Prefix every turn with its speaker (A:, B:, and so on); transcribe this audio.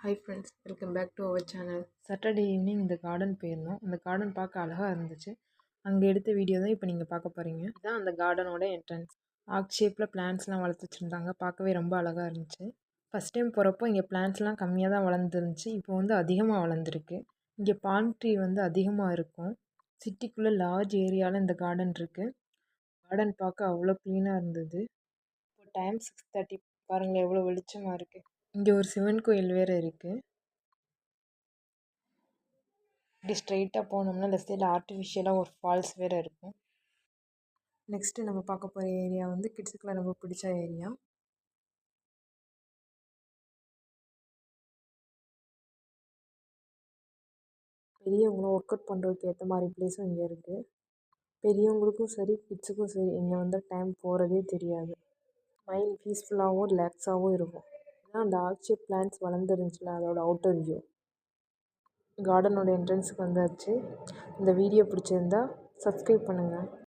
A: Hi friends, welcome back to our channel.
B: Saturday evening இந்த garden போயிருந்தோம். அந்த garden பார்க்க அழகாக இருந்துச்சு. அங்கே எடுத்த வீடியோ தான் இப்போ நீங்கள் பார்க்க போகிறீங்க. இதுதான் அந்த கார்டனோட என்ட்ரன்ஸ். ஆர்க் ஷேப்பில் பிளான்ட்ஸ்லாம் வளர்த்து வச்சுருந்தாங்க. பார்க்கவே ரொம்ப அழகாக இருந்துச்சு. ஃபஸ்ட் டைம் போகிறப்போ இங்கே பிளான்ட்ஸ்லாம் கம்மியாக தான் வளர்ந்துருந்துச்சு. இப்போ வந்து அதிகமாக வளர்ந்துருக்கு. இங்கே பாம் ட்ரீ வந்து அதிகமாக இருக்கும். சிட்டிக்குள்ளே லார்ஜ் ஏரியாவில் இந்த கார்டன் இருக்குது. கார்டன் பார்க்க அவ்வளோ க்ளீனாக இருந்தது. இப்போ டைம் 6:30. பாருங்களேன் எவ்வளோ வெளிச்சமாக இருக்குது. இங்கே ஒரு சிவன் கோயில் வேறு இருக்குது. இப்படி ஸ்ட்ரைட்டாக போனோம்னா லெஃப்ட் சைடில் ஆர்டிஃபிஷியலாக ஒரு ஃபால்ஸ் வேறு இருக்கும். நெக்ஸ்ட்டு நம்ம பார்க்க போகிற ஏரியா வந்து கிட்ஸுக்குலாம் ரொம்ப பிடிச்ச ஏரியா. பெரியவங்களும் ஒர்க் அவுட் பண்ணுறதுக்கு ஏற்ற மாதிரி பிளேஸும் இங்கே இருக்குது. பெரியவங்களுக்கும் சரி கிட்ஸுக்கும் சரி இங்கே வந்து டைம் போகிறதே தெரியாது. மைண்ட் பீஸ்ஃபுல்லாகவும் ரிலாக்ஸாகவும் இருக்கும். ஏன்னா அந்த ஆர்ச்சிப் பிளான்ட்ஸ் வளர்ந்துருந்துச்சுல அதோட அவுட்டர் வியூ. கார்டனோட என்ட்ரன்ஸுக்கு வந்தாச்சு. இந்த வீடியோ பிடிச்சிருந்தா சப்ஸ்கிரைப் பண்ணுங்கள்.